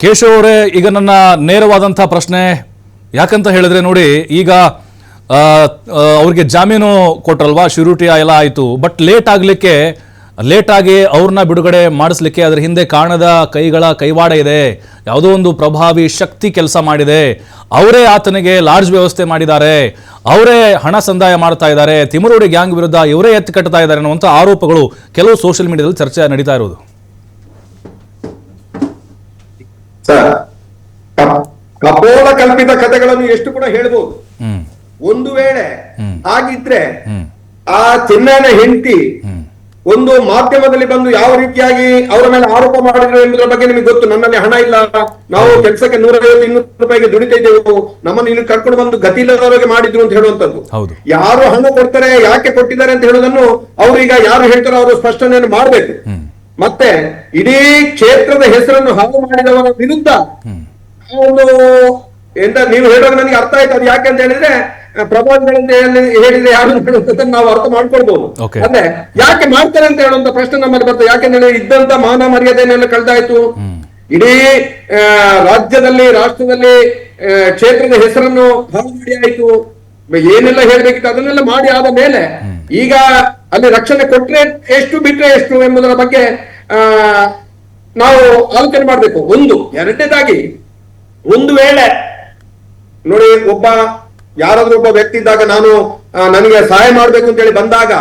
ಕೇಶವ್ ಅವರೇ, ಈಗ ನನ್ನ ನೇರವಾದಂಥ ಪ್ರಶ್ನೆ ಯಾಕಂತ ಹೇಳಿದ್ರೆ ನೋಡಿ, ಈಗ ಅವ್ರಿಗೆ ಜಾಮೀನು ಕೊಟ್ರಲ್ವಾ, ಶ್ಯೂರಿಟಿ ಎಲ್ಲ ಆಯಿತು. ಬಟ್ ಲೇಟಾಗಿ ಅವ್ರನ್ನ ಬಿಡುಗಡೆ ಮಾಡಿಸ್ಲಿಕ್ಕೆ ಅದರ ಹಿಂದೆ ಕಾಣದ ಕೈಗಳ ಕೈವಾಡ ಇದೆ. ಯಾವುದೋ ಒಂದು ಪ್ರಭಾವಿ ಶಕ್ತಿ ಕೆಲಸ ಮಾಡಿದೆ. ಅವರೇ ಆತನಿಗೆ ಲಾಡ್ಜ್ ವ್ಯವಸ್ಥೆ ಮಾಡಿದ್ದಾರೆ, ಅವರೇ ಹಣ ಸಂದಾಯ ಮಾಡ್ತಾ ಇದ್ದಾರೆ, ತಿಮರೋಡಿ ಗ್ಯಾಂಗ್ ವಿರುದ್ಧ ಇವರೇ ಎತ್ತಿ ಕಟ್ತಾ ಇದ್ದಾರೆ ಅನ್ನುವಂಥ ಆರೋಪಗಳು ಕೆಲವು ಸೋಷಿಯಲ್ ಮೀಡಿಯಾದಲ್ಲಿ ಚರ್ಚೆ ನಡೀತಾ ಇರೋದು. ಕಪೋಲ ಕಲ್ಪಿತ ಕಥೆಗಳನ್ನು ಎಷ್ಟು ಕೂಡ ಹೇಳ್ಬೋದು. ಒಂದು ವೇಳೆ ಆಗಿದ್ರೆ ಆ ಚಿನ್ನನ ಹೆಂಡತಿ ಒಂದು ಮಾಧ್ಯಮದಲ್ಲಿ ಬಂದು ಯಾವ ರೀತಿಯಾಗಿ ಅವರ ಮೇಲೆ ಆರೋಪ ಮಾಡಿದ್ರು ಎಂಬುದರ ಬಗ್ಗೆ ನಿಮಗೆ ಗೊತ್ತು. ನನ್ನಲ್ಲಿ ಹಣ ಇಲ್ಲ, ನಾವು ಕೆಲಸಕ್ಕೆ 150-200 ರೂಪಾಯಿಗೆ ದುಡಿತಾ ಇದ್ದೇವೆ, ನಮ್ಮನ್ನು ಇಲ್ಲಿ ಕರ್ಕೊಂಡು ಬಂದು ಗತಿ ಇಲ್ಲದವರಿಗೆ ಮಾಡಿದ್ರು ಅಂತ ಹೇಳುವಂತದ್ದು. ಯಾರು ಹಣ ಕೊಡ್ತಾರೆ, ಯಾಕೆ ಕೊಟ್ಟಿದ್ದಾರೆ ಅಂತ ಹೇಳುವುದನ್ನು ಅವರು ಈಗ ಯಾರು ಹೇಳ್ತಾರೋ ಅವರು ಸ್ಪಷ್ಟನೆಯನ್ನು ಮಾಡಬೇಕು. ಮತ್ತೆ ಇಡೀ ಕ್ಷೇತ್ರದ ಹೆಸರನ್ನು ಹಾಳು ಮಾಡಿದವರ ವಿರುದ್ಧ ಒಂದು ಎಂತ ನೀವು ಹೇಳೋದು ನನಗೆ ಅರ್ಥ ಆಯ್ತು. ಅದು ಯಾಕೆ ಅಂತ ಹೇಳಿದ್ರೆ ಪ್ರಭಾವಿಗಳಂತ ಹೇಳಿದ್ರೆ ಯಾರು ಹೇಳುವಂತದನ್ನು ನಾವು ಅರ್ಥ ಮಾಡ್ಕೊಳ್ಬಹುದು. ಅಂದ್ರೆ ಯಾಕೆ ಮಾಡ್ತಾರೆ ಅಂತ ಹೇಳುವಂತ ಪ್ರಶ್ನೆ ನಮ್ಮಲ್ಲಿ ಬರ್ತದೆ. ಯಾಕೆಂದ್ರೆ ಇದ್ದಂತ ಮಾನ ಮರ್ಯಾದೆನೆಲ್ಲ ಕಳೆದಾಯ್ತು. ಇಡೀ ರಾಜ್ಯದಲ್ಲಿ, ರಾಷ್ಟ್ರದಲ್ಲಿ ಕ್ಷೇತ್ರದ ಹೆಸರನ್ನು ಹಾಳು ಮಾಡಿ ಆಯ್ತು. ಏನೆಲ್ಲ ಹೇಳ್ಬೇಕಿತ್ತು ಅದನ್ನೆಲ್ಲ ಮಾಡಿ ಆದ ಮೇಲೆ ಈಗ ಅಲ್ಲಿ ರಕ್ಷಣೆ ಕೊಟ್ರೆ ಎಷ್ಟು, ಬಿಟ್ರೆ ಎಷ್ಟು ಎಂಬುದರ ಬಗ್ಗೆ ನಾವು ಆಲೋಚನೆ ಮಾಡ್ಬೇಕು. ಎರಡನೇದಾಗಿ, ಒಂದು ವೇಳೆ ನೋಡಿ, ಯಾರಾದ್ರೂ ಒಬ್ಬ ವ್ಯಕ್ತಿ ಇದ್ದಾಗ ನನಗೆ ಸಹಾಯ ಮಾಡ್ಬೇಕು ಅಂತ ಹೇಳಿ ಬಂದಾಗ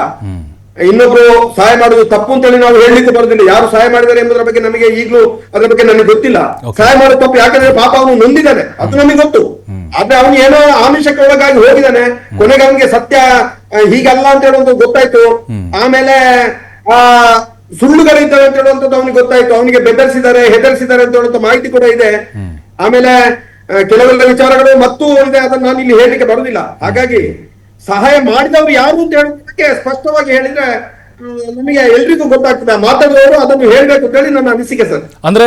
ಇನ್ನೊಬ್ರು ಸಹಾಯ ಮಾಡುದು ತಪ್ಪು ಅಂತ ಹೇಳಿ ನಾವು ಹೇಳಲಿಕ್ಕೆ ಬರುದಿಲ್ಲ. ಯಾರು ಸಹಾಯ ಮಾಡಿದ್ದಾರೆ ಎಂಬುದರ ಬಗ್ಗೆ ನಮಗೆ ಈಗಲೂ ಅದ್ರ ಬಗ್ಗೆ ನನಗೆ ಗೊತ್ತಿಲ್ಲ. ಸಹಾಯ ಮಾಡೋದು ತಪ್ಪು, ಯಾಕಂದ್ರೆ ಪಾಪ ಅವನು ನೊಂದಿದ್ದಾನೆ, ಅದು ನಮಗೆ ಗೊತ್ತು. ಆದ್ರೆ ಅವನು ಏನೋ ಆಮಿಷಕ್ಕೆ ಒಳಗಾಗಿ ಹೋಗಿದ್ದಾನೆ, ಕೊನೆಗೆ ಅವನಿಗೆ ಸತ್ಯ ಹೀಗಲ್ಲ ಅಂತ ಹೇಳುವಂತ ಗೊತ್ತಾಯ್ತು. ಆಮೇಲೆ ಸುಳ್ಳುಗಳಿದ್ದಾರೆ ಅಂತ ಹೇಳುವಂಥದ್ದು ಅವನಿಗೆ ಗೊತ್ತಾಯ್ತು. ಅವನಿಗೆ ಬೆದರಿಸಿದ್ದಾರೆ, ಹೆದರಿಸಿದ್ದಾರೆ ಅಂತ ಹೇಳುವಂತ ಮಾಹಿತಿ ಕೂಡ ಇದೆ. ಆಮೇಲೆ ಕೆಲವೆಲ್ಲ ವಿಚಾರಗಳು ಮತ್ತೂ ಇದೆ, ಅದನ್ನ ನಾನು ಇಲ್ಲಿ ಹೇಳಲಿಕ್ಕೆ ಬರುದಿಲ್ಲ. ಹಾಗಾಗಿ ಸಹಾಯ ಮಾಡಿದವರು ಯಾರು ಅಂತ ಹೇಳೋದಕ್ಕೆ ಸ್ಪಷ್ಟವಾಗಿ ಹೇಳಿದ್ರೆ ನಮಗೆ ಎಲ್ರಿಗೂ ಗೊತ್ತಾಗ್ತದೆ. ಮಾತಾಡುವವರು ಅದನ್ನು ಹೇಳ್ಬೇಕು ಅಂತ ಹೇಳಿ ನನ್ನ ಅನಿಸಿಕೆ ಸರ್. ಅಂದ್ರೆ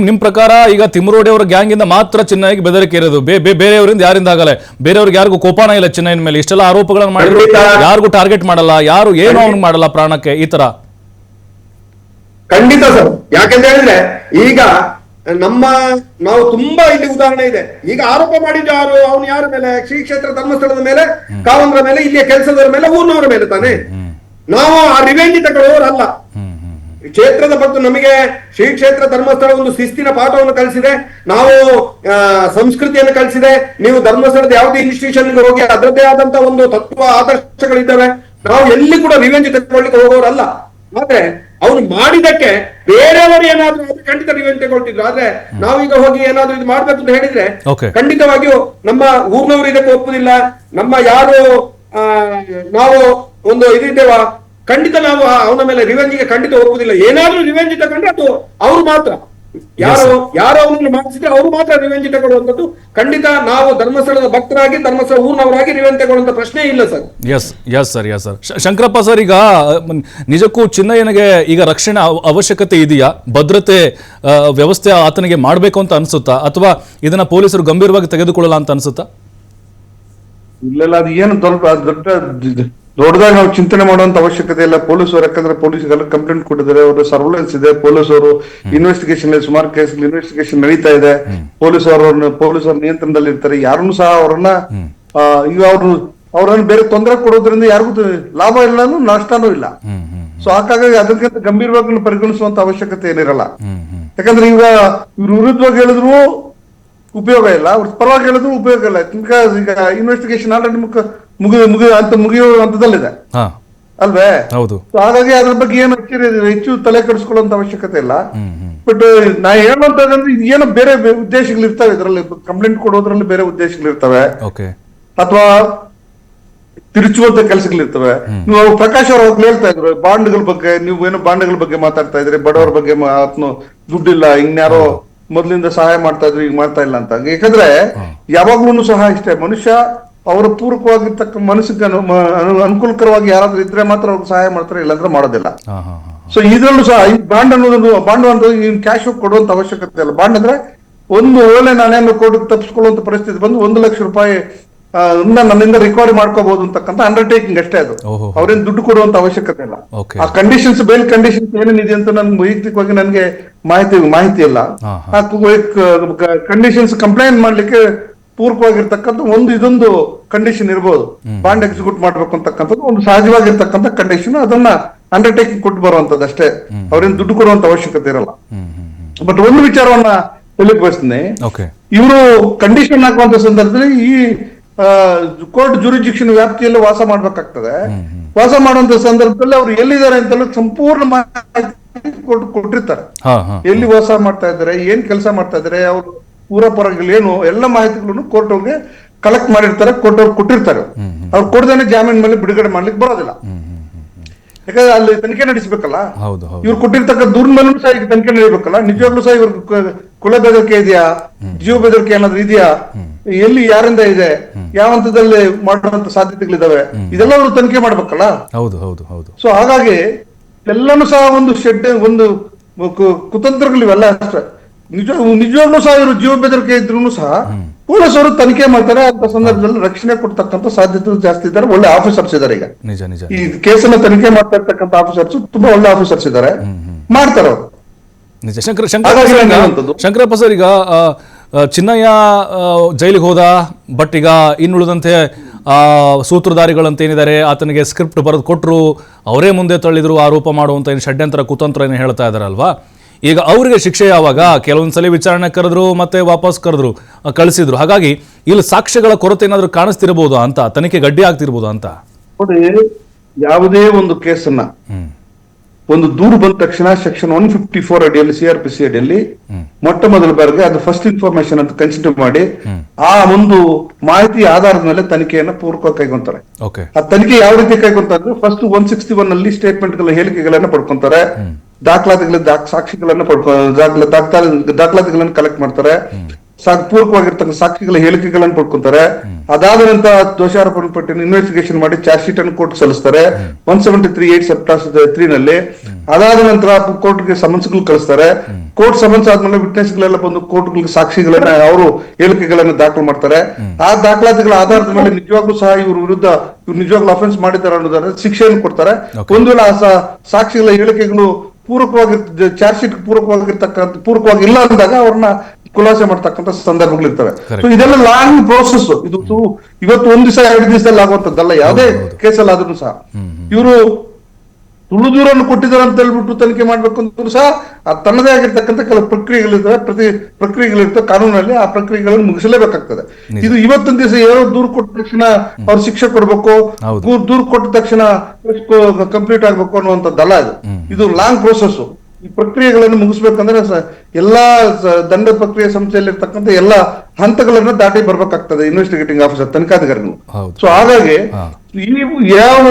ನಿಮ್ ಪ್ರಕಾರ ಈಗ ತಿಮರೋಡಿ ಅವರ ಗ್ಯಾಂಗ್ ಇಂದ ಮಾತ್ರ ಚಿನ್ನಯ್ಯಗೆ ಬೆದರಿಕೆ ಇರೋದು, ಬೇರೆಯವರಿಂದ ಯಾರಿಂದ ಆಗಲ್ಲ? ಬೇರೆಯವ್ರಿಗೆ ಯಾರಿಗೂ ಕೋಪನ ಇಲ್ಲ ಚಿನ್ನಯ್ಯನ ಮೇಲೆ? ಇಷ್ಟೆಲ್ಲ ಆರೋಪಗಳನ್ನು ಮಾಡಿದ್ರು, ಯಾರಿಗೂ ಟಾರ್ಗೆಟ್ ಮಾಡಲ್ಲ, ಯಾರು ಏನು ಅವ್ನಿಗೆ ಮಾಡಲ್ಲ ಪ್ರಾಣಕ್ಕೆ, ಈ ತರ? ಖಂಡಿತ ಸರ್. ಯಾಕೆಂತ ಹೇಳಿದ್ರೆ ಈಗ ನಾವು ತುಂಬಾ ಇಲ್ಲಿ ಉದಾಹರಣೆ ಇದೆ. ಈಗ ಆರೋಪ ಮಾಡಿದ್ದು ಯಾರು? ಅವನು ಯಾರ ಮೇಲೆ? ಶ್ರೀ ಕ್ಷೇತ್ರ ಧರ್ಮಸ್ಥಳದ ಮೇಲೆ, ಕಾವಂದ್ರ ಮೇಲೆ, ಇಲ್ಲಿಯ ಕೆಲಸದವರ ಮೇಲೆ, ಊರಿನವರ ಮೇಲೆ ತಾನೆ. ನಾವು ಆ ರಿವೆಂಜ್ ತಗೊಳ್ಳೋರಲ್ಲ. ಕ್ಷೇತ್ರದ ಬಗ್ಗೆ ನಮಗೆ ಶ್ರೀ ಕ್ಷೇತ್ರ ಧರ್ಮಸ್ಥಳ ಒಂದು ಶಿಸ್ತಿನ ಪಾಠವನ್ನು ಕಲಿಸಿದೆ, ನಾವು ಸಂಸ್ಕೃತಿಯನ್ನು ಕಲಿಸಿದೆ. ನೀವು ಧರ್ಮಸ್ಥಳದ ಯಾವುದೇ ಇನ್ಸ್ಟಿಟ್ಯೂಷನ್ಗೆ ಹೋಗಿ ಅದರದ್ದೇ ಆದಂತ ಒಂದು ತತ್ವ ಆದರ್ಶಗಳಿದ್ದಾವೆ. ನಾವು ಎಲ್ಲಿ ಕೂಡ ರಿವೆಂಜ್ ತಗೊಳ್ಳಿಕ್ಕೆ ಹೋಗೋರಲ್ಲ. ಆದ್ರೆ ಅವನು ಮಾಡಿದಕ್ಕೆ ಬೇರೆಯವರು ಏನಾದ್ರು ಖಂಡಿತ ರಿವೆಂಜ್ ತಗೊಳ್ತಿದ್ರು. ಆದ್ರೆ ನಾವೀಗ ಹೋಗಿ ಏನಾದ್ರು ಇದು ಮಾಡ್ಬೇಕು ಅಂತ ಹೇಳಿದ್ರೆ ಖಂಡಿತವಾಗಿಯೂ ನಮ್ಮ ಊರ್ನವರು ಇದಕ್ಕೆ ಒಪ್ಪುದಿಲ್ಲ. ನಮ್ಮ ಯಾರು ನಾವು ಒಂದು ಇದಿದ್ದೇವ, ಖಂಡಿತ ನಾವು ಅವನ ಮೇಲೆ ರಿವೆಂಜಿಗೆ ಖಂಡಿತ ಒಪ್ಪುದಿಲ್ಲ. ಏನಾದ್ರೂ ರಿವೆಂಜ್ ತಗೊಂಡ್ರೆ ಅದು ಅವ್ರು ಮಾತ್ರ, ಯಾರು ಅವನನ್ನು ಮಾಡಿಸಿದ್ರೆ ಅವರು ಮಾತ್ರ ರಿವೆಂಜ್ ತಗೊಳ್ಳುವಂಥದ್ದು. ಖಂಡಿತ ನಾವು ಧರ್ಮಸ್ಥಳದ ಭಕ್ತರಾಗಿ, ಧರ್ಮಸ್ಥಳ ಊರಿನವರಾಗಿ ರಿವೆಂಜ್ ತಗೊಳ್ಳುವಂತ ಪ್ರಶ್ನೆ ಇಲ್ಲ sir. Yes sir. Shankarappa sir, ಈಗ ನಿಜಕ್ಕೂ ಚಿನ್ನಯ್ಯನಿಗೆ ಈಗ ರಕ್ಷಣೆ ಅವಶ್ಯಕತೆ ಇದೆಯಾ? ಭದ್ರತೆ ವ್ಯವಸ್ಥೆ ಆತನಿಗೆ ಮಾಡಬೇಕು ಅಂತ ಅನ್ಸುತ್ತಾ, ಅಥವಾ ಇದನ್ನ ಪೊಲೀಸರು ಗಂಭೀರವಾಗಿ ತೆಗೆದುಕೊಳ್ಳಲ್ಲ ಅಂತ ಅನ್ಸುತ್ತಾ? ಇಲ್ಲ, ಅದು ಏನು ದೊಡ್ಡದಾಗಿ ನಾವು ಚಿಂತನೆ ಮಾಡುವಂತ ಅವಶ್ಯಕತೆ ಇಲ್ಲ. ಪೊಲೀಸರು, ಯಾಕಂದ್ರೆ ಪೊಲೀಸ್ಗೆಲ್ಲ ಕಂಪ್ಲೇಂಟ್ ಕೊಟ್ಟಿದ್ದಾರೆ, ಅವರು ಸರ್ವೆಲೆನ್ಸ್ ಇದೆ, ಪೊಲೀಸರು ಇನ್ವೆಸ್ಟಿಗೇಷನ್, ಸುಮಾರು ಕೇಸ್ ಇನ್ವೆಸ್ಟಿಗೇಷನ್ ನಡೀತಾ ಇದೆ. ಪೊಲೀಸರ ನಿಯಂತ್ರಣದಲ್ಲಿ ಇರ್ತಾರೆ. ಯಾರನ್ನು ಸಹ ಈಗ ಅವ್ರನ್ನ ಬೇರೆ ತೊಂದರೆ ಕೊಡೋದ್ರಿಂದ ಯಾರಿಗೂ ಲಾಭ ಇಲ್ಲ, ನಷ್ಟನೂ ಇಲ್ಲ. ಸೊ ಹಾಗಾಗಿ ಅದಕ್ಕಿಂತ ಗಂಭೀರವಾಗಿ ಪರಿಗಣಿಸುವಂತ ಅವಶ್ಯಕತೆ ಏನಿರಲ್ಲ. ಯಾಕಂದ್ರೆ ಈಗ ಇವ್ರ ವಿರುದ್ಧವಾಗಿ ಹೇಳಿದ್ರು ಉಪಯೋಗ ಇಲ್ಲ, ಅವ್ರ ಪರವಾಗಿ ಹೇಳಿದ್ರು ಉಪಯೋಗ ಇಲ್ಲ. ಈಗ ಇನ್ವೆಸ್ಟಿಗೇಷನ್ ಆಲ್ರೆಡಿ ಮುಗಿಯೋ ಹಂತದಲ್ಲಿದೆ ಅಲ್ವೇ? ಹಾಗಾಗಿ ಅದ್ರ ಬಗ್ಗೆ ಏನು ಹೆಚ್ಚು ತಲೆ ಕೆಡಿಸ್ಕೊಳ್ಳುವಂತ ಅವಶ್ಯಕತೆ ಇಲ್ಲ. ಬಟ್ ನಾ ಹೇಳುವಂತಂದ್ರೆ ಏನೋ ಬೇರೆ ಉದ್ದೇಶಗಳಿರ್ತವೆ, ಇದರಲ್ಲಿ ಕಂಪ್ಲೇಂಟ್ ಕೊಡೋದ್ರಲ್ಲಿ ಬೇರೆ ಉದ್ದೇಶಗಳಿರ್ತವೆ, ಅಥವಾ ತಿರುಚುವಂತ ಕೆಲಸಗಳಿರ್ತವೆ. ನೀವು ಪ್ರಕಾಶ್ ಅವರು ಹೋಗ್ಲಿ ಹೇಳ್ತಾ ಇದ್ರು ಬಾಂಡ್ಗಳ ಬಗ್ಗೆ, ನೀವು ಏನೋ ಬಾಂಡ್ಗಳ ಬಗ್ಗೆ ಮಾತಾಡ್ತಾ ಇದ್ರಿ, ಬಡವರ ಬಗ್ಗೆ ದುಡ್ಡಿಲ್ಲ, ಇನ್ಯಾರೋ ಮೊದ್ಲಿಂದ ಸಹಾಯ ಮಾಡ್ತಾ ಇದ್ರು, ಈಗ ಮಾಡ್ತಾ ಇಲ್ಲ ಅಂತ. ಯಾಕಂದ್ರೆ ಯಾವಾಗ್ಲೂ ಸಹ ಇಷ್ಟೇ, ಮನುಷ್ಯ ಅವರ ಪೂರಕವಾಗಿರ್ತಕ್ಕ ಮನಸ್ಸಿಗೆ ಅನುಕೂಲಕರವಾಗಿ ಯಾರಾದ್ರೂ ಇದ್ರೆ ಮಾತ್ರ ಅವ್ರಿಗೆ ಸಹಾಯ ಮಾಡ್ತಾರೆ, ಇಲ್ಲಾಂದ್ರೆ ಮಾಡೋದಿಲ್ಲ. ಸೊ ಇದ್ರಲ್ಲೂ ಸಹ ಈ ಬಾಂಡ್ ಅಂತ ಕ್ಯಾಶ್ ಕೊಡುವಂತ ಅವಶ್ಯಕತೆ ಇಲ್ಲ. ಬಾಂಡ್ ಅಂದ್ರೆ ಒಂದು ವೇಳೆ ನಾನೇನು ಕೋರ್ಟ್ ತಪ್ಪಿಸ್ಕೊಳ್ಳುವಂತ ಪರಿಸ್ಥಿತಿ ಬಂದು 1 ಲಕ್ಷ ರೂಪಾಯಿ ನನ್ನಿಂದ ರಿಕವರಿ ಮಾಡ್ಕೋಬಹುದು ಅಂತಕ್ಕಂಥ ಅಂಡರ್ಟೇಕಿಂಗ್ ಅಷ್ಟೇ ಅದು. ಓಹೋ. ಅವ್ರೇನ್ ದುಡ್ಡು ಕೊಡುವಂತ ಅವಶ್ಯಕತೆ ಇಲ್ಲ. Okay. ಆ ಕಂಡೀಷನ್ಸ್ ಬೇಲ್ ಕಂಡೀಷನ್ಸ್ ಏನೇನಿದೆ ಅಂತ ನನ್ಗೆ ವೈಯಕ್ತಿಕವಾಗಿ ನನಗೆ ಮಾಹಿತಿ ಇಲ್ಲ. ಹಾ, ಆ ಕಂಡೀಷನ್ಸ್ ಕಂಪ್ಲೇಂಟ್ ಮಾಡ್ಲಿಕ್ಕೆ ಪೂರಕವಾಗಿರ್ತಕ್ಕಂಥ ಇದೊಂದು ಕಂಡೀಷನ್ ಇರ್ಬೋದು. ಬಾಂಡ್ ಎಕ್ಸಿಕ್ಯೂಟ್ ಮಾಡ್ಬೇಕು ಅಂತಕ್ಕಂಥದ್ದು ಒಂದು ಸಹಜವಾಗಿರ್ತಕ್ಕಂಥ ಕಂಡೀಷನ್. ಅದನ್ನ ಅಂಡರ್ಟೇಕಿಂಗ್ ಕೊಟ್ಟು ಬರುವಂತದ್ದು ಅಷ್ಟೇ. ಅವ್ರೇನ್ ದುಡ್ಡು ಕೊಡುವಂತ ಅವಶ್ಯಕತೆ ಇರಲ್ಲ. ಬಟ್ ಒಂದು ವಿಚಾರವನ್ನ ಹೇಳಿಕ್ ಬಯಸ್ತೀನಿ. ಓಕೆ. ಇವರು ಕಂಡೀಷನ್ ಹಾಕುವಂತ ಸಂದರ್ಭದಲ್ಲಿ ಈ ಕೋರ್ಟ್ ಜುರಿಜಿಕ್ಷನ್ ವ್ಯಾಪ್ತಿಯಲ್ಲಿ ವಾಸ ಮಾಡ್ಬೇಕಾಗ್ತದೆ. ವಾಸ ಮಾಡುವಂತ ಸಂದರ್ಭದಲ್ಲಿ ಅವ್ರು ಎಲ್ಲಿದ್ದಾರೆ ಅಂತೆಲ್ಲ ಸಂಪೂರ್ಣ ಮಾಹಿತಿ ಕೊಟ್ಟಿರ್ತಾರೆ. ಎಲ್ಲಿ ವಾಸ ಮಾಡ್ತಾ ಇದ್ದಾರೆ, ಏನ್ ಕೆಲಸ ಮಾಡ್ತಾ ಇದ್ದಾರೆ, ಅವ್ರು ಊರ ಪರಗಳು ಏನು ಎಲ್ಲ ಮಾಹಿತಿಗಳನ್ನು ಕೋರ್ಟ್ ಅವ್ರಿಗೆ ಕಲೆಕ್ಟ್ ಮಾಡಿರ್ತಾರೆ, ಕೋರ್ಟ್ ಅವ್ರು ಕೊಟ್ಟಿರ್ತಾರೆ. ಅವ್ರು ಕೊಡ್ದೇನೆ ಜಾಮೀನ್ ಮೇಲೆ ಬಿಡುಗಡೆ ಮಾಡ್ಲಿಕ್ಕೆ ಬರೋದಿಲ್ಲ. ಯಾಕಂದ್ರೆ ಅಲ್ಲಿ ತನಿಖೆ ನಡೆಸಬೇಕಲ್ಲ. ಇವ್ರು ಕೊಟ್ಟಿರ್ತಕ್ಕ ದೂರಿನ ಮೇಲೂ ಸಹ ಈಗ ತನಿಖೆ ನಡೆಯಬೇಕಲ್ಲ. ನಿಜವಾಗ್ಲೂ ಸಹ ಇವ್ರ ಕೊಲೆ ಬೆದರಿಕೆ ಇದೆಯಾ, ಜೀವ ಬೆದರಿಕೆ ಏನಾದ್ರು ಇದೆಯಾ, ಎಲ್ಲಿ ಯಾರಿಂದ ಇದೆ, ಯಾವ ಹಂತದಲ್ಲಿ ಮಾಡುವಂತ ಸಾಧ್ಯತೆಗಳಿದಾವೆ, ಇದೆಲ್ಲ ಅವರು ತನಿಖೆ ಮಾಡ್ಬೇಕಲ್ಲ. ಸೊ ಹಾಗಾಗಿ ಎಲ್ಲಾನು ಸಹ ಒಂದು ಒಂದು ಕುತಂತ್ರಗಳು ಇವೆಲ್ಲ ಅಷ್ಟೇ. ನಿಜವಾಗ್ಲೂ ಸಹ ಇವರು ಜೀವ ಬೆದರಿಕೆ ಇದ್ರು ಸಹ ಪೊಲೀಸರು ತನಿಖೆ ಮಾಡ್ತಾರೆ. ಅಂತ ಸಂದರ್ಭದಲ್ಲಿ ರಕ್ಷಣೆ ಕೊಡ್ತಕ್ಕಂಥ ಸಾಧ್ಯತೆ ಜಾಸ್ತಿ ಇದ್ದಾರೆ. ಒಳ್ಳೆ ಆಫೀಸರ್ಸ್ ಇದ್ದಾರೆ. ಈಗ ಈ ಕೇಸನ್ನ ತನಿಖೆ ಮಾಡ್ತಾ ಇರ್ತಕ್ಕಂಥ ಆಫೀಸರ್ಸ್ ತುಂಬಾ ಒಳ್ಳೆ ಆಫೀಸರ್ಸ್ ಇದ್ದಾರೆ, ಮಾಡ್ತಾರೆ ಅವರು. ನಿಜ. ಶಂಕರಪ್ಪ ಸರ್, ಈಗ ಚಿನ್ನಯ್ಯ ಜೈಲಿಗೆ ಹೋದ, ಬಟ್ ಈಗ ಇನ್ನುಳಿದಂತೆ ಸೂತ್ರಧಾರಿಗಳಂತ ಏನಿದ್ದಾರೆ ಆತನಿಗೆ ಸ್ಕ್ರಿಪ್ಟ್ ಬರೆದು ಕೊಟ್ಟರು, ಅವರೇ ಮುಂದೆ ತಳ್ಳಿದ್ರು ಆರೋಪ ಮಾಡುವಂತ ಏನು ಷಡ್ಯಂತ್ರ ಕುತಂತ್ರ ಏನು ಹೇಳ್ತಾ ಇದಾರಲ್ವಾ. ಈಗ ಅವರಿಗೆ ಶಿಕ್ಷೆ ಯಾವಾಗ? ಕೆಲವೊಂದ್ಸಲಿ ವಿಚಾರಣೆ ಕರೆದ್ರು, ಮತ್ತೆ ವಾಪಸ್ ಕಳಿಸಿದ್ರು. ಹಾಗಾಗಿ ಇಲ್ಲಿ ಸಾಕ್ಷ್ಯಗಳ ಕೊರತೆ ಏನಾದ್ರು ಕಾಣಿಸ್ತಿರ್ಬೋದು ಅಂತ, ತನಿಖೆ ಗಡ್ಡಿ ಆಗ್ತಿರ್ಬೋದು ಅಂತ. ನೋಡಿ, ಯಾವುದೇ ಒಂದು ಕೇಸನ್ನ ಒಂದು ದೂರು ಬಂದ ತಕ್ಷಣ ಸೆಕ್ಷನ್ 154 ಅಡಿಯಲ್ಲಿ CRPC ಅಡಿಯಲ್ಲಿ ಮೊಟ್ಟ ಮೊದಲ ಬಾರಿಗೆ ಅದು ಫಸ್ಟ್ ಇನ್ಫಾರ್ಮೇಶನ್ ಅಂತ ಕನ್ಸಿಡರ್ ಮಾಡಿ ಆ ಒಂದು ಮಾಹಿತಿ ಆಧಾರದ ಮೇಲೆ ತನಿಖೆಯನ್ನ ಪೂರ್ವಕವಾಗಿ ಕೈಗೊಂತಾರೆ. ಆ ತನಿಖೆ ಯಾವ ರೀತಿ ಕೈಗೊಂತಾರೆ? ಫಸ್ಟ್ 161 ಅಲ್ಲಿ ಸ್ಟೇಟ್ಮೆಂಟ್ ಗಳ ಹೇಳಿಕೆಗಳನ್ನ ಪಡ್ಕೊಂತಾರೆ, ಸಾಕ್ಷಿಗಳನ್ನ ದಾಖಲಾತಿಗಳನ್ನ ಕಲೆಕ್ಟ್ ಮಾಡ್ತಾರೆ, ಪೂರ್ವಕವಾಗಿರ್ತಕ್ಕಂಥ ಸಾಕ್ಷಿಗಳ ಹೇಳಿಕೆಗಳನ್ನು ಪಡ್ಕೊಂತಾರೆ. ಅದಾದ ನಂತರ ದೋಷಾರೋಪಣೆ ಪಟ್ಟಿನ ಇನ್ವೆಸ್ಟಿಗೇಷನ್ ಮಾಡಿ ಚಾರ್ಜ್ ಶೀಟ್ ಅನ್ನು ಕೋರ್ಟ್ ಸಲ್ಲಿಸ್ತಾರೆ 173(8) ನಲ್ಲಿ. ಅದಾದ ನಂತರ ಕೋರ್ಟ್ಗೆ ಸಮನ್ಸ್ಗಳು ಕಳಿಸ್ತಾರೆ. ಕೋರ್ಟ್ ಸಮನ್ಸ್ ಆದ್ಮೇಲೆ ವಿಟ್ನೆಸ್ ಗಳೆಲ್ಲ ಬಂದು ಕೋರ್ಟ್ಗಳಿಗೆ ಸಾಕ್ಷಿಗಳನ್ನ ಅವರು ಹೇಳಿಕೆಗಳನ್ನ ದಾಖಲು ಮಾಡ್ತಾರೆ. ಆ ದಾಖಲಾತಿಗಳ ಆಧಾರದ ಮೇಲೆ ನಿಜವಾಗ್ಲೂ ಸಹ ಇವ್ರ ವಿರುದ್ಧ ಇವ್ರು ನಿಜವಾಗ್ಲೂ ಅಫೆನ್ಸ್ ಮಾಡಿದ್ದಾರೆ ಅನ್ನೋದನ್ನ ಶಿಕ್ಷೆಯನ್ನು ಕೊಡ್ತಾರೆ. ಒಂದು ವೇಳೆ ಆ ಸಾಕ್ಷಿಗಳ ಹೇಳಿಕೆಗಳು ಪೂರಕವಾಗಿ ಚಾರ್ಜ್ ಶೀಟ್ ಪೂರಕವಾಗಿ ಇಲ್ಲ ಅಂದಾಗ ಅವ್ರನ್ನ ಖುಲಾಸೆ ಮಾಡ್ತಕ್ಕಂಥ ಸಂದರ್ಭಗಳಿರ್ತವೆ. ಸೊ ಇದೆಲ್ಲ ಲಾಂಗ್ ಪ್ರೋಸೆಸ್. ಇದು ಇವತ್ತು ಒಂದ್ ದಿವಸ 2 ದಿವಸದಲ್ಲಿ ಆಗುವಂತದ್ದಲ್ಲ. ಯಾವುದೇ ಕೇಸಲ್ಲಿ ಆದ್ರೂ ಸಹ ಇವರು ಸುಳ್ಳು ದೂರನ್ನು ಕೊಟ್ಟಿದ್ದಾರೆ ಅಂತ ಹೇಳ್ಬಿಟ್ಟು ತನಿಖೆ ಮಾಡ್ಬೇಕು ಅಂತಂದ್ರೂ ಸಹ ತನ್ನದೇ ಆಗಿರ್ತಕ್ಕಂಥ ಕೆಲವು ಪ್ರಕ್ರಿಯೆಗಳಿರ್ತವೆ, ಪ್ರಕ್ರಿಯೆಗಳಿರ್ತವೆ ಕಾನೂನಲ್ಲಿ. ಆ ಪ್ರಕ್ರಿಯೆಗಳನ್ನು ಮುಗಿಸಲೇಬೇಕಾಗ್ತದೆ. ಇದು ಇವತ್ತೊಂದ್ ದಿವಸ ಏನೋ ದೂರು ಕೊಟ್ಟ ತಕ್ಷಣ ಅವ್ರು ಶಿಕ್ಷೆ ಕೊಡ್ಬೇಕು, ದೂರು ಕೊಟ್ಟ ತಕ್ಷಣ ಕಂಪ್ಲೀಟ್ ಆಗ್ಬೇಕು ಅನ್ನುವಂಥದ್ದಲ್ಲ. ಇದು ಲಾಂಗ್ ಪ್ರೋಸೆಸ್. ಈ ಪ್ರಕ್ರಿಯೆಗಳನ್ನು ಮುಗಿಸ್ಬೇಕಂದ್ರೆ ಎಲ್ಲಾ ದಂಡ ಪ್ರಕ್ರಿಯೆ ಸಂಸ್ಥೆಯಲ್ಲಿರ್ತಕ್ಕಂಥ ಎಲ್ಲಾ ಹಂತಗಳನ್ನ ದಾಟಿ ಬರ್ಬೇಕಾಗ್ತದೆ ಇನ್ವೆಸ್ಟಿಗೇಟಿಂಗ್ ಆಫೀಸರ್, ತನಿಖಾಧಿಕಾರಿಗಳು. ಸೊ ಹಾಗಾಗಿ ಯಾವ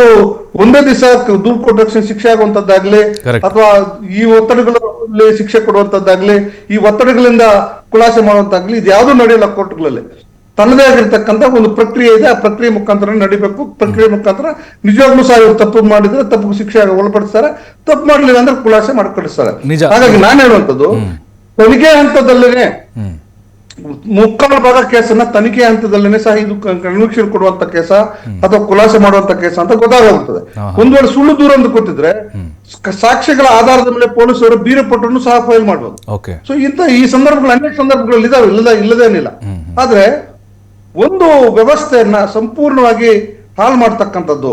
ಒಂದೇ ದಿವಸ ದೂರು ಕೊಟ್ಟ ತಕ್ಷಣ ಶಿಕ್ಷೆ ಆಗುವಂತದ್ದಾಗ್ಲಿ ಅಥವಾ ಈ ಒತ್ತಡಗಳಲ್ಲಿ ಶಿಕ್ಷೆ ಕೊಡುವಂತದ್ದಾಗ್ಲಿ, ಈ ಒತ್ತಡಗಳಿಂದ ಖುಲಾಸೆ ಮಾಡುವಂತಾಗ್ಲಿ, ಇದು ಯಾವ್ದು ನಡೆಯಲ್ಲ ಕೋರ್ಟ್ಗಳಲ್ಲಿ. ತನ್ನದೇ ಆಗಿರ್ತಕ್ಕಂಥ ಒಂದು ಪ್ರಕ್ರಿಯೆ ಇದೆ. ಆ ಪ್ರಕ್ರಿಯೆ ಮುಖಾಂತರ ನಡಿಬೇಕು. ಪ್ರಕ್ರಿಯೆ ಮುಖಾಂತರ ನಿಜವಾಗ್ಲೂ ಸಹ ಇವರು ತಪ್ಪು ಮಾಡಿದ್ರೆ ತಪ್ಪು ಶಿಕ್ಷೆ ಒಳಪಡಿಸ್ತಾರೆ, ತಪ್ಪು ಮಾಡ್ಲಿಲ್ಲ ಅಂದ್ರೆ ಖುಲಾಸೆ ಮಾಡಿ ಕಳಿಸ್ತಾರೆ. ಹಾಗಾಗಿ ನಾನು ಹೇಳುವಂಥದ್ದು, ತನಿಖೆ ಹಂತದಲ್ಲೇನೆ ಮುಕ್ಕಾಲು ಭಾಗ ಕೇಸನ್ನ ತನಿಖೆ ಹಂತದಲ್ಲೇನೆ ಸಹ ಇದು ಕನ್ವಿಕ್ಷನ್ ಕೊಡುವಂತ ಕೇಸ ಅಥವಾ ಖುಲಾಸೆ ಮಾಡುವಂತ ಕೇಸ ಅಂತ ಗೊತ್ತಾಗುತ್ತದೆ. ಒಂದ್ ವೇಳೆ ಸುಳ್ಳು ದೂರ ಅಂತ ಕೊಟ್ಟಿದ್ರೆ ಸಾಕ್ಷ್ಯಗಳ ಆಧಾರದ ಮೇಲೆ ಪೊಲೀಸರು ಬೀರಪಟ್ಟನ್ನು ಸಹ ಫೈಲ್ ಮಾಡಬಹುದು. ಸೊ ಈ ಸಂದರ್ಭಗಳು ಅನೇಕ ಸಂದರ್ಭಗಳಲ್ಲಿ ಇದಾವೆ, ಇಲ್ಲದೇನಿಲ್ಲ. ಆದ್ರೆ ಒಂದು ವ್ಯವಸ್ಥೆಯನ್ನ ಸಂಪೂರ್ಣವಾಗಿ ಹಾಳು ಮಾಡ್ತಕ್ಕಂಥದ್ದು,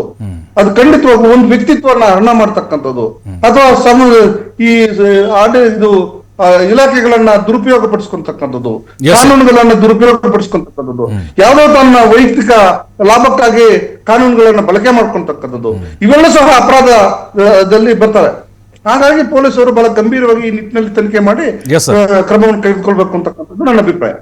ಅದು ಖಂಡಿತವಾಗಿ ಒಂದು ವ್ಯಕ್ತಿತ್ವನ ಹರಣ ಮಾಡ್ತಕ್ಕಂಥದ್ದು ಅಥವಾ ಈ ಇದು ಇಲಾಖೆಗಳನ್ನ ದುರುಪಯೋಗ ಪಡಿಸ್ಕೊಂತಕ್ಕಂಥದ್ದು, ಕಾನೂನುಗಳನ್ನ ದುರುಪಯೋಗ ಪಡಿಸ್ಕೊಂತಕ್ಕಂಥದ್ದು, ಯಾವುದೋ ತನ್ನ ವೈಯಕ್ತಿಕ ಲಾಭಕ್ಕಾಗಿ ಕಾನೂನುಗಳನ್ನ ಬಳಕೆ ಮಾಡ್ಕೊಂತಕ್ಕಂಥದ್ದು, ಇವೆಲ್ಲ ಸಹ ಅಪರಾಧದಲ್ಲಿ ಬರ್ತವೆ. ಹಾಗಾಗಿ ಪೊಲೀಸರು ಬಹಳ ಗಂಭೀರವಾಗಿ ಈ ನಿಟ್ಟಿನಲ್ಲಿ ತನಿಖೆ ಮಾಡಿ ಕ್ರಮವನ್ನು ತೆಗೆದುಕೊಳ್ಬೇಕು ಅಂತಕ್ಕಂಥದ್ದು ನನ್ನ ಅಭಿಪ್ರಾಯ.